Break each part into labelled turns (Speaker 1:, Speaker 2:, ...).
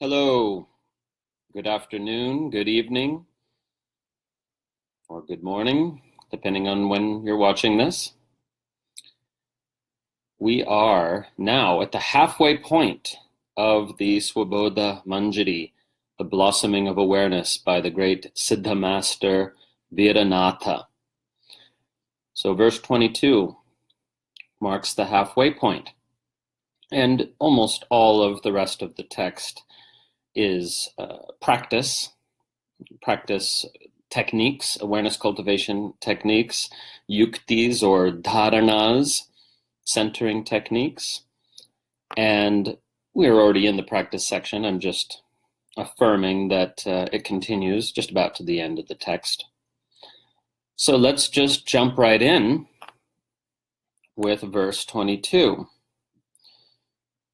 Speaker 1: Hello, good afternoon, good evening, or good morning, depending on when you're watching this. We are now at the halfway point of the Svabodha-mañjarī, the Blossoming of Awareness by the great siddha master Vīranātha. So verse 22 marks the halfway point, and almost all of the rest of the text is practice techniques, awareness cultivation techniques, yuktis or dharanas, centering techniques. And we're already in the practice section. I'm just affirming that it continues just about to the end of the text. So let's just jump right in with verse 22.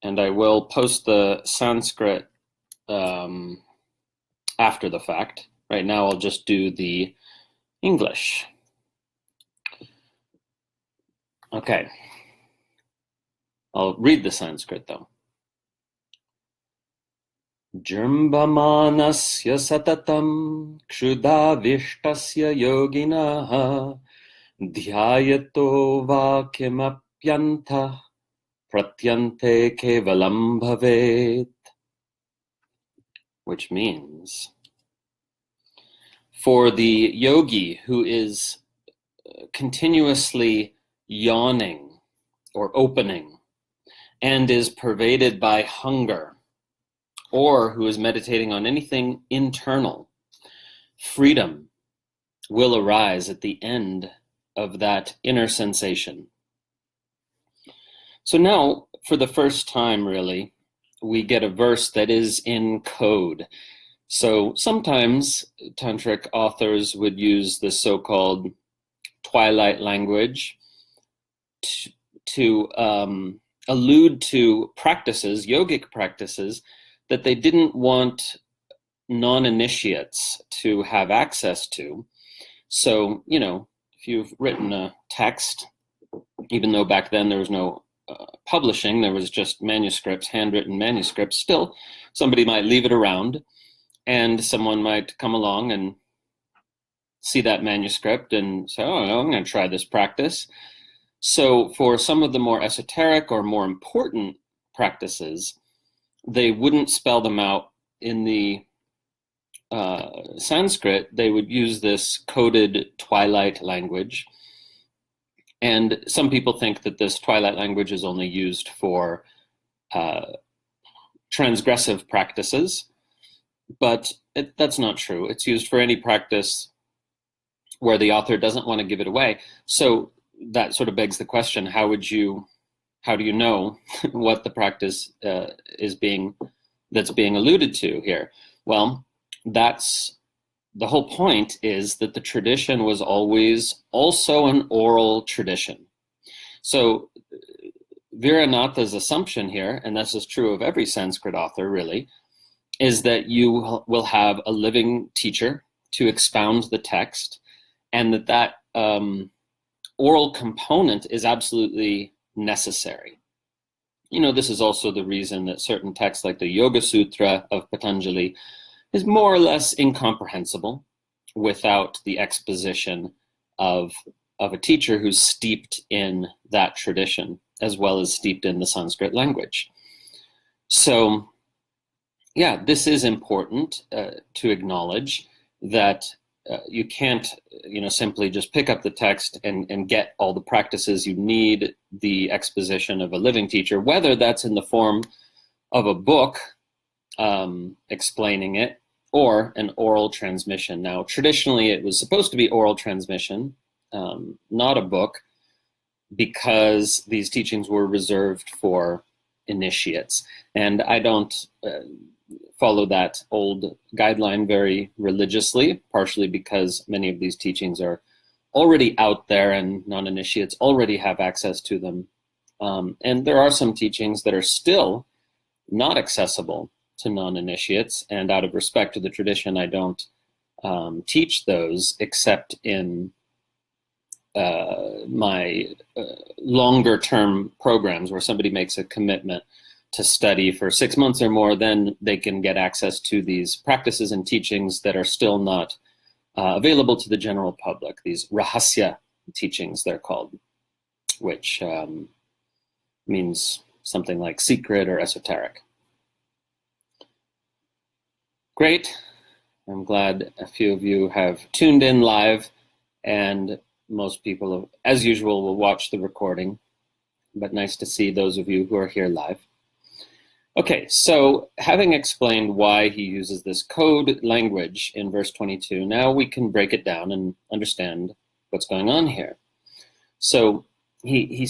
Speaker 1: And I will post the Sanskrit after the fact. Right now I'll just do the English. Okay. I'll read the Sanskrit though. Jirmbamanasya satatam kshudavistasya yoginaha dhyayato vakyamapyanta pratyante kevalam bhavet. Which means, for the yogi who is continuously yawning or opening and is pervaded by hunger, or who is meditating on anything internal, freedom will arise at the end of that inner sensation. So now, for the first time really, we get a verse that is in code. So sometimes tantric authors would use the so-called twilight language to allude to practices, yogic practices, that they didn't want non-initiates to have access to. So, if you've written a text, even though back then there was no publishing, there was just manuscripts, handwritten manuscripts, still somebody might leave it around and someone might come along and see that manuscript and say, oh, I'm going to try this practice. So for some of the more esoteric or more important practices, they wouldn't spell them out in the Sanskrit. They would use this coded twilight language. And some people think that this twilight language is only used for transgressive practices, but that's not true. It's used for any practice where the author doesn't want to give it away. So that sort of begs the question, how do you know what the practice that's being alluded to here? Well, the whole point is that the tradition was always also an oral tradition. So Vīranātha's assumption here, and this is true of every Sanskrit author really, is that you will have a living teacher to expound the text, and that oral component is absolutely necessary. This is also the reason that certain texts like the Yoga Sutra of Patanjali is more or less incomprehensible without the exposition of a teacher who's steeped in that tradition, as well as steeped in the Sanskrit language. So, yeah, this is important to acknowledge that you can't, simply just pick up the text and get all the practices. You need the exposition of a living teacher, whether that's in the form of a book explaining it, or an oral transmission. Now, traditionally, it was supposed to be oral transmission, not a book, because these teachings were reserved for initiates. And I don't follow that old guideline very religiously, partially because many of these teachings are already out there and non-initiates already have access to them. And there are some teachings that are still not accessible to non-initiates, and out of respect to the tradition, I don't teach those except in my longer term programs where somebody makes a commitment to study for 6 months or more, then they can get access to these practices and teachings that are still not available to the general public, these rahasya teachings, they're called, which means something like secret or esoteric. Great. I'm glad a few of you have tuned in live, and most people, as usual, will watch the recording, but nice to see those of you who are here live. Okay, so having explained why he uses this code language in verse 22, now we can break it down and understand what's going on here. So he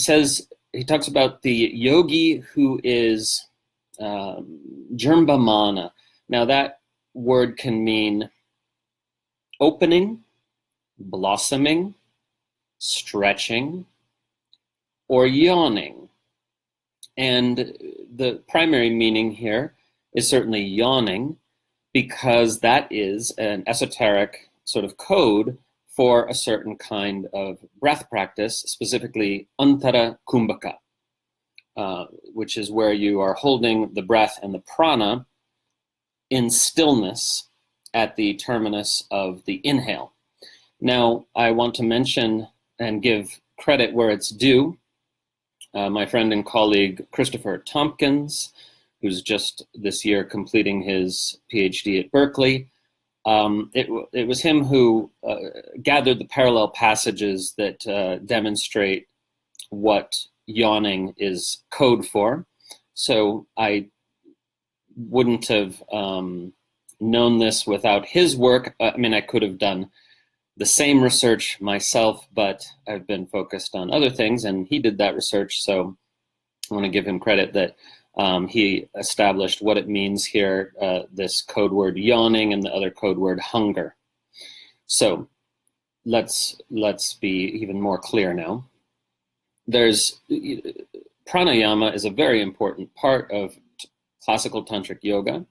Speaker 1: talks about the yogi who is Jirmbamana. Now that word can mean opening, blossoming, stretching, or yawning. And the primary meaning here is certainly yawning, because that is an esoteric sort of code for a certain kind of breath practice, specifically antara kumbhaka, which is where you are holding the breath and the prana in stillness at the terminus of the inhale. Now, I want to mention and give credit where it's due. My friend and colleague Christopher Tompkins, who's just this year completing his PhD at Berkeley, it was him who gathered the parallel passages that demonstrate what yawning is code for. So I wouldn't have known this without his work. I mean, I could have done the same research myself, but I've been focused on other things, and he did that research, so I want to give him credit that he established what it means here, this code word yawning and the other code word hunger. So let's be even more clear now. There's pranayama is a very important part of classical tantric yoga.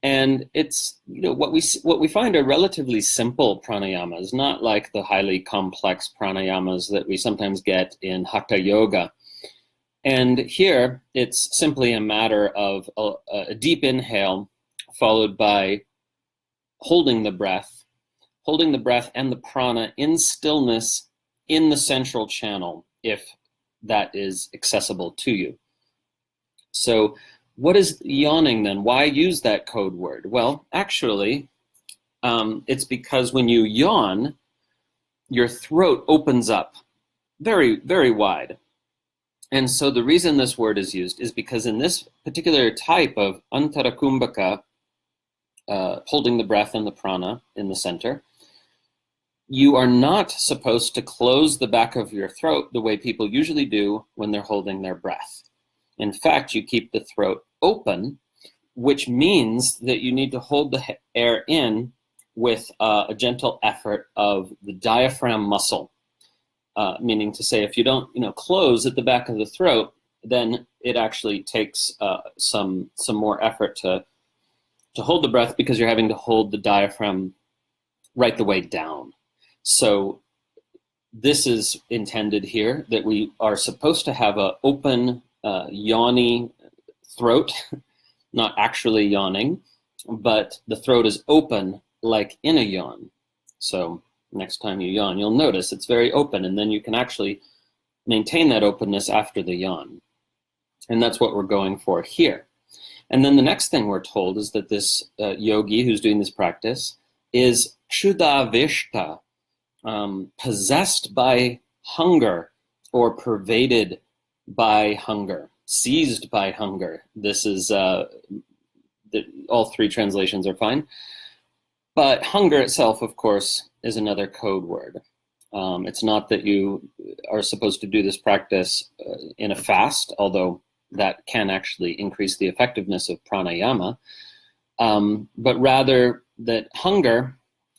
Speaker 1: And it's, what we find are relatively simple pranayamas, not like the highly complex pranayamas that we sometimes get in hatha yoga. And here, it's simply a matter of a deep inhale followed by holding the breath and the prana in stillness in the central channel, if that is accessible to you. So what is yawning then? Why use that code word? Well, actually, it's because when you yawn, your throat opens up very, very wide. And so the reason this word is used is because in this particular type of antara kumbhaka, holding the breath and the prana in the center, you are not supposed to close the back of your throat the way people usually do when they're holding their breath. In fact, you keep the throat open, which means that you need to hold the air in with a gentle effort of the diaphragm muscle. Meaning to say, if you don't, close at the back of the throat, then it actually takes some more effort to hold the breath, because you're having to hold the diaphragm right the way down. So this is intended here, that we are supposed to have an open, yawny throat, not actually yawning, but the throat is open like in a yawn. So next time you yawn, you'll notice it's very open, and then you can actually maintain that openness after the yawn. And that's what we're going for here. And then the next thing we're told is that this yogi who's doing this practice is kshuddhavishta, possessed by hunger or pervaded by hunger, seized by hunger. This is, all three translations are fine. But hunger itself, of course, is another code word. It's not that you are supposed to do this practice in a fast, although that can actually increase the effectiveness of pranayama, but rather that hunger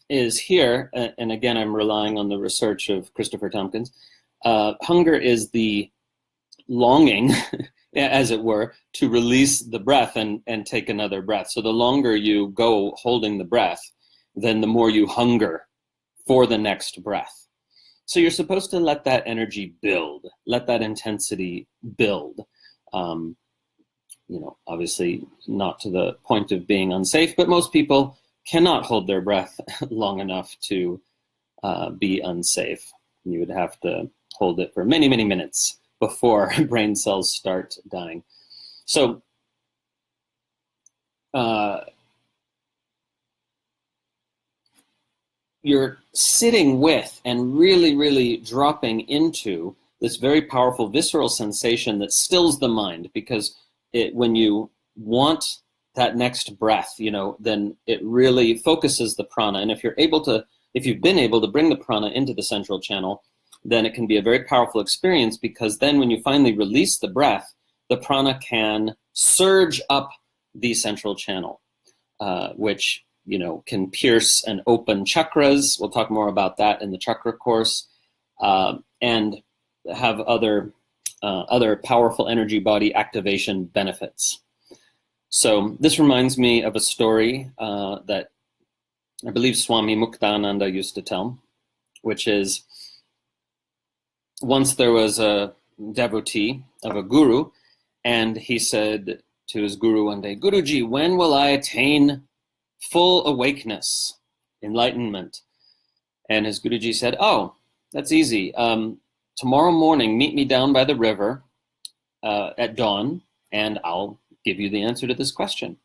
Speaker 1: is here, and again, I'm relying on the research of Christopher Tompkins. Hunger is the longing, as it were, to release the breath and take another breath. So the longer you go holding the breath, then the more you hunger for the next breath. So you're supposed to let that energy build, let that intensity build. obviously not to the point of being unsafe, but most people cannot hold their breath long enough to be unsafe. You would have to hold it for many, many minutes before brain cells start dying. So you're sitting with and really, really dropping into this very powerful visceral sensation that stills the mind, because when you want that next breath, then it really focuses the prana. And if you've been able to bring the prana into the central channel, then it can be a very powerful experience, because then when you finally release the breath, the prana can surge up the central channel, which can pierce and open chakras. We'll talk more about that in the chakra course, and have other powerful energy body activation benefits. So this reminds me of a story that I believe Swami Muktananda used to tell, which is, once there was a devotee of a guru, and he said to his guru one day, "Guruji, when will I attain full awakeness, enlightenment?" And his Guruji said, "Oh, that's easy. Tomorrow morning, meet me down by the river at dawn, and I'll give you the answer to this question."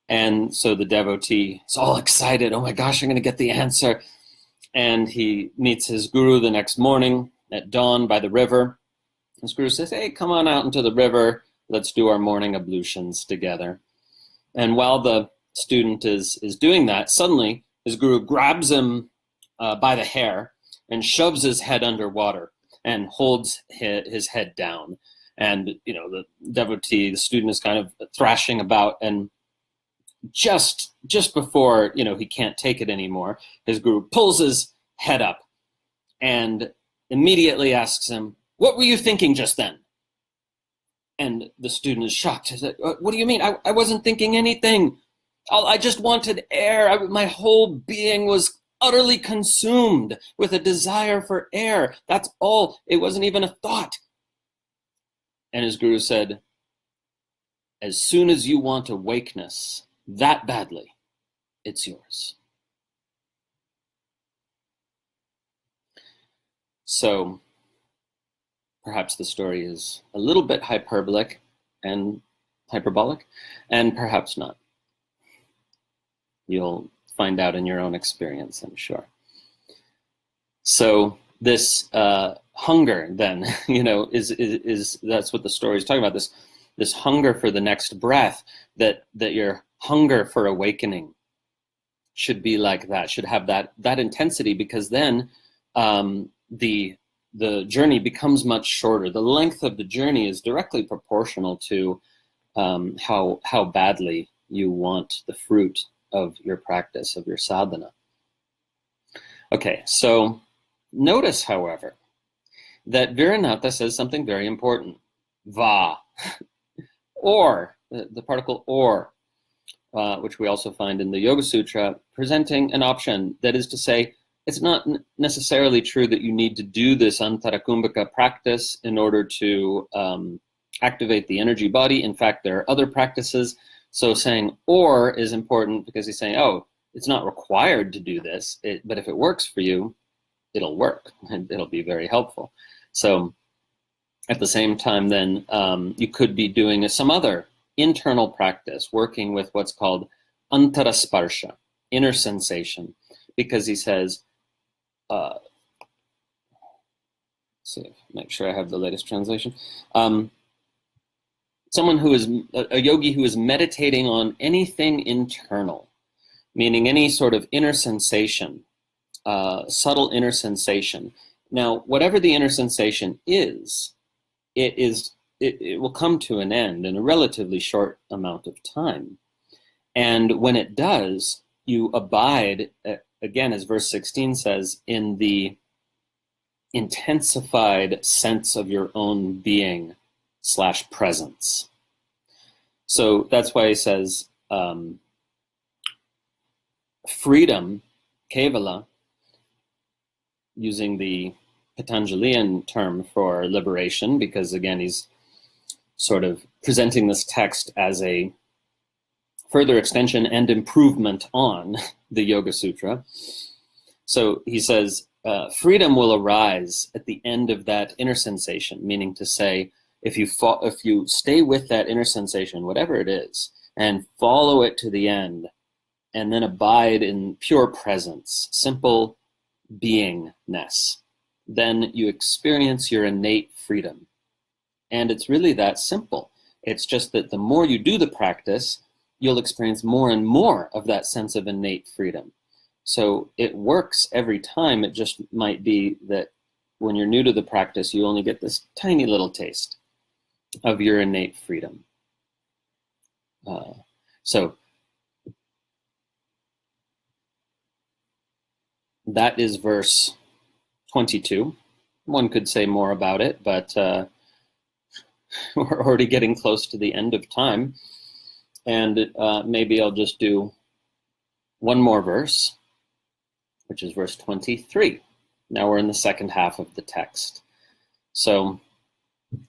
Speaker 1: And so the devotee is all excited. "Oh my gosh, I'm going to get the answer." And he meets his guru the next morning at dawn by the river. His guru says, "Hey, come on out into the river. Let's do our morning ablutions together." And while the student is doing that, suddenly his guru grabs him by the hair and shoves his head underwater and holds his head down. And the devotee, the student, is kind of thrashing about, and just before he can't take it anymore, his guru pulls his head up and immediately asks him, "What were you thinking just then?" And the student is shocked. He said, "What do you mean? I wasn't thinking anything. I just wanted air. My whole being was utterly consumed with a desire for air. That's all. It wasn't even a thought." And his guru said, "As soon as you want awakeness that badly, it's yours." So perhaps the story is a little bit hyperbolic, and perhaps not. You'll find out in your own experience, I'm sure. So this hunger, then, is that's what the story is talking about. This hunger for the next breath, that your hunger for awakening should be like that, should have that intensity, because then the journey becomes much shorter. The length of the journey is directly proportional to how badly you want the fruit of your practice, of your sadhana. Okay, so notice, however, that Vīranātha says something very important. Va, or, the particle or, which we also find in the Yoga Sutra, presenting an option. That is to say, it's not necessarily true that you need to do this antarakumbhaka practice in order to activate the energy body. In fact, there are other practices. So saying or is important, because he's saying, oh, it's not required to do this, but if it works for you, it'll work, and it'll be very helpful. So at the same time, then, you could be doing some other internal practice, working with what's called antarasparsha, inner sensation, because he says, see, make sure I have the latest translation. Someone who is a yogi who is meditating on anything internal, meaning any sort of inner sensation, subtle inner sensation. Now, whatever the inner sensation is, it will come to an end in a relatively short amount of time. And when it does, you abide, again, as verse 16 says, in the intensified sense of your own being / presence. So that's why he says freedom, kevala, using the Patanjalian term for liberation, because again, he's sort of presenting this text as a further extension and improvement on the Yoga Sutra. So he says, freedom will arise at the end of that inner sensation, meaning to say, if you stay with that inner sensation, whatever it is, and follow it to the end, and then abide in pure presence, simple beingness, then you experience your innate freedom. And it's really that simple. It's just that the more you do the practice, you'll experience more and more of that sense of innate freedom. So it works every time. It just might be that when you're new to the practice, you only get this tiny little taste of your innate freedom. So that is verse 22. One could say more about it, but we're already getting close to the end of time. And maybe I'll just do one more verse, which is verse 23. Now we're in the second half of the text. So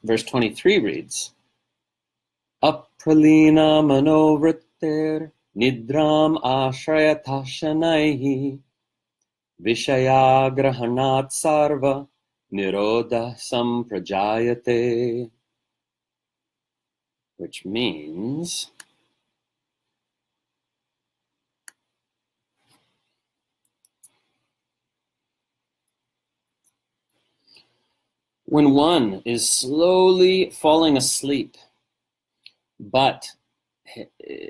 Speaker 1: verse 23 reads, Apralina manovritter nidram ashrayatashanaihi vishayagrahanat sarva nirodha samprajayate. Which means, when one is slowly falling asleep, but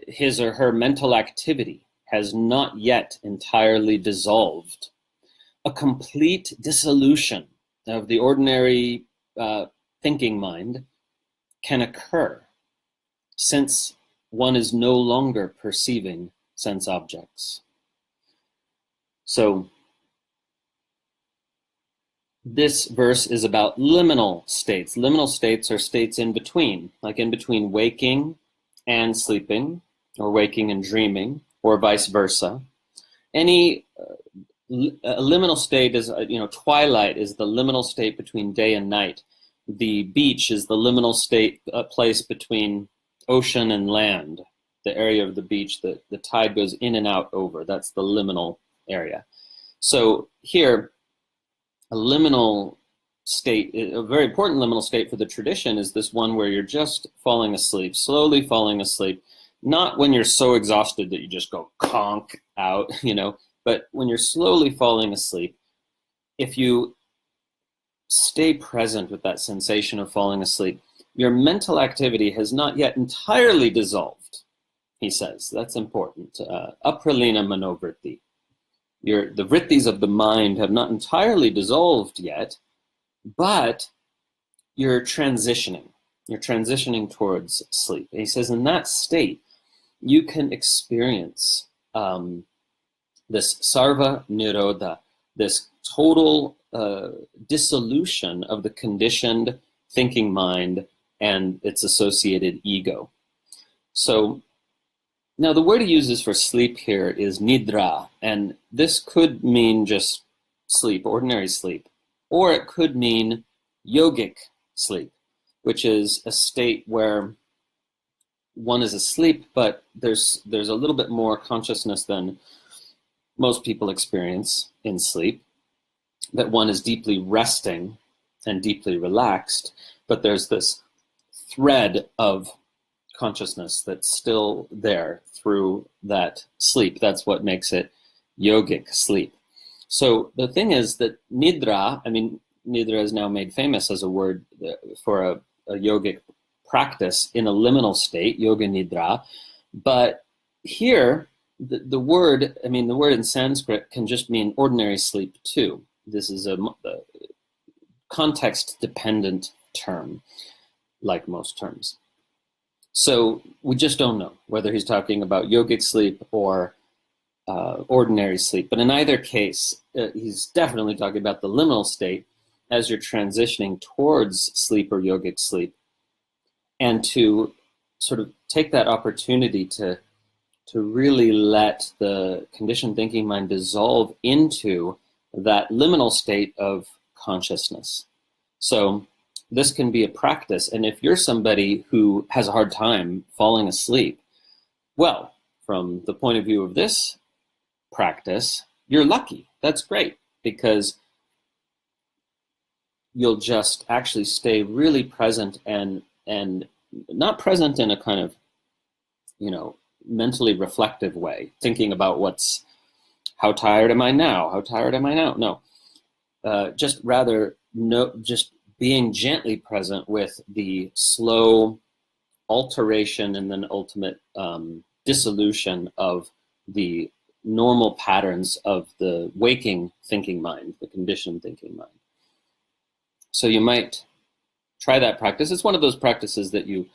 Speaker 1: his or her mental activity has not yet entirely dissolved, a complete dissolution of the ordinary thinking mind can occur, since one is no longer perceiving sense objects. So this verse is about liminal states. Liminal states are states in between, like in between waking and sleeping, or waking and dreaming, or vice versa. Any liminal state is, twilight is the liminal state between day and night. The beach is the liminal state, place between ocean and land, the area of the beach that the tide goes in and out over. That's the liminal area. So here, a liminal state, a very important liminal state for the tradition, is this one where you're just falling asleep, slowly falling asleep, not when you're so exhausted that you just go conk out, but when you're slowly falling asleep. If you stay present with that sensation of falling asleep, your mental activity has not yet entirely dissolved, he says. That's important. Apralina manovritti. The vrittis of the mind have not entirely dissolved yet, but you're transitioning. You're transitioning towards sleep. And he says in that state, you can experience this sarva nirodha, this total dissolution of the conditioned thinking mind and its associated ego. So now the word he uses for sleep here is nidra, and this could mean just sleep, ordinary sleep, or it could mean yogic sleep, which is a state where one is asleep, but there's a little bit more consciousness than most people experience in sleep, that one is deeply resting and deeply relaxed, but there's this thread of consciousness that's still there through that sleep. That's what makes it yogic sleep. So the thing is that nidra, nidra is now made famous as a word for a yogic practice in a liminal state, yoga nidra. But here, the word in Sanskrit can just mean ordinary sleep too. This is a context-dependent term, like most terms. So we just don't know whether he's talking about yogic sleep or ordinary sleep. But in either case, he's definitely talking about the liminal state as you're transitioning towards sleep or yogic sleep, and to sort of take that opportunity to really let the conditioned thinking mind dissolve into that liminal state of consciousness. So this can be a practice. And if you're somebody who has a hard time falling asleep, well, from the point of view of this practice, you're lucky. That's great, because you'll just actually stay really present, and not present in a kind of, mentally reflective way, thinking about how tired am I now? How tired am I now? No, just rather just being gently present with the slow alteration and then ultimate dissolution of the normal patterns of the waking thinking mind, the conditioned thinking mind. So you might try that practice. It's one of those practices that you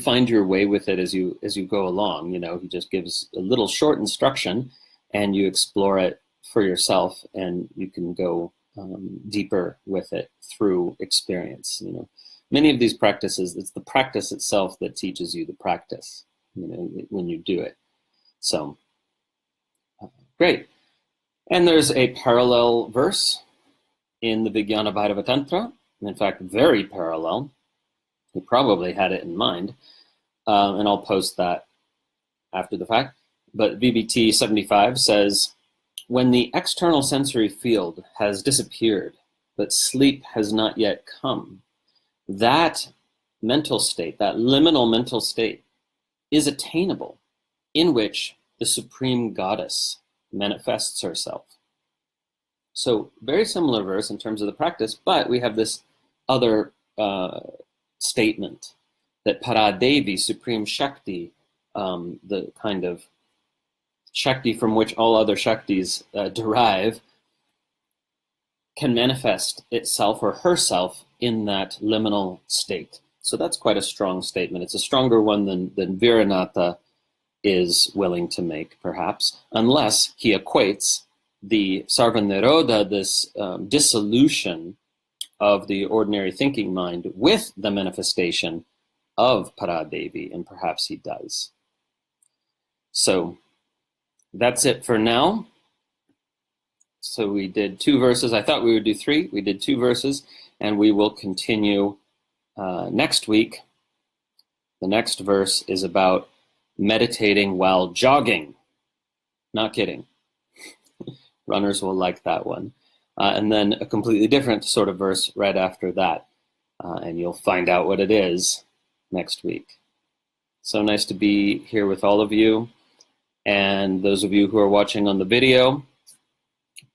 Speaker 1: find your way with it as you go along. He just gives a little short instruction, and you explore it for yourself, and you can go deeper with it through experience. Many of these practices, it's the practice itself that teaches you the practice, when you do it. So, great. And there's a parallel verse in the Vijnana Bhairava Tantra. In fact, very parallel. He probably had it in mind. And I'll post that after the fact. But VBT 75 says, when the external sensory field has disappeared, but sleep has not yet come, that mental state, that liminal mental state, is attainable, in which the Supreme Goddess manifests herself. So very similar verse in terms of the practice, but we have this other statement that Paradevi, Supreme Shakti, the kind of Shakti from which all other Shaktis derive, can manifest itself or herself in that liminal state. So that's quite a strong statement. It's a stronger one than Vīranātha is willing to make, perhaps, unless he equates the sarva-nirodha, this dissolution of the ordinary thinking mind, with the manifestation of Paradevi, and perhaps he does. So that's it for now. So we did 2 verses. I thought we would do 3. We did 2 verses, and we will continue next week. The next verse is about meditating while jogging. Not kidding. Runners will like that one. And then a completely different sort of verse right after that. And you'll find out what it is next week. So nice to be here with all of you. And those of you who are watching on the video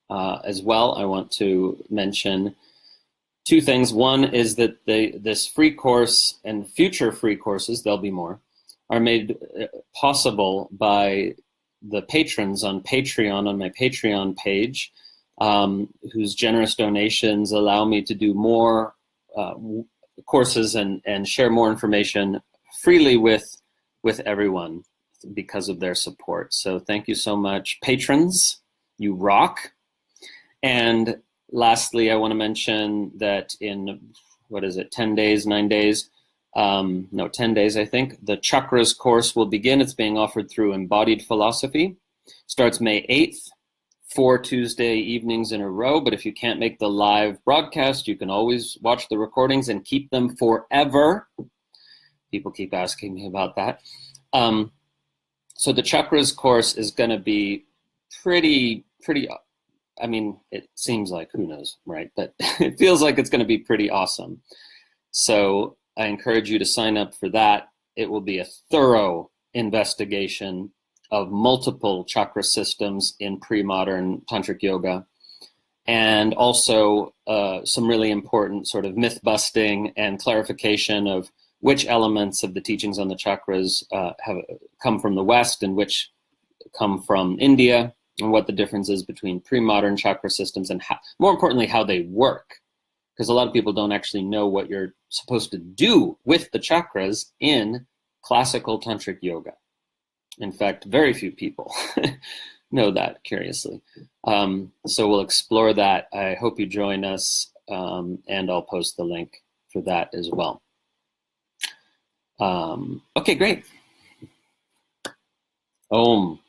Speaker 1: as well, I want to mention 2 things. One is that this free course and future free courses, there'll be more, are made possible by the patrons on Patreon, on my Patreon page, whose generous donations allow me to do more courses and share more information freely with everyone because of their support. So thank you so much, patrons. You rock. And lastly, I want to mention that in, 10 days, 9 days, 10 days, I think, the Chakras course will begin. It's being offered through Embodied Philosophy. Starts May 8th, 4 Tuesday evenings in a row. But if you can't make the live broadcast, you can always watch the recordings and keep them forever. People keep asking me about that. So the Chakras course is going to be pretty, I mean, it seems like, who knows, right? But it feels like it's going to be pretty awesome. So I encourage you to sign up for that. It will be a thorough investigation of multiple chakra systems in pre-modern tantric yoga, and also some really important sort of myth busting and clarification of which elements of the teachings on the chakras have come from the West and which come from India, and what the difference is between pre-modern chakra systems and, more importantly, how they work. Because a lot of people don't actually know what you're supposed to do with the chakras in classical tantric yoga. In fact, very few people know that, curiously. So we'll explore that. I hope you join us, and I'll post the link for that as well. Okay, great. Om.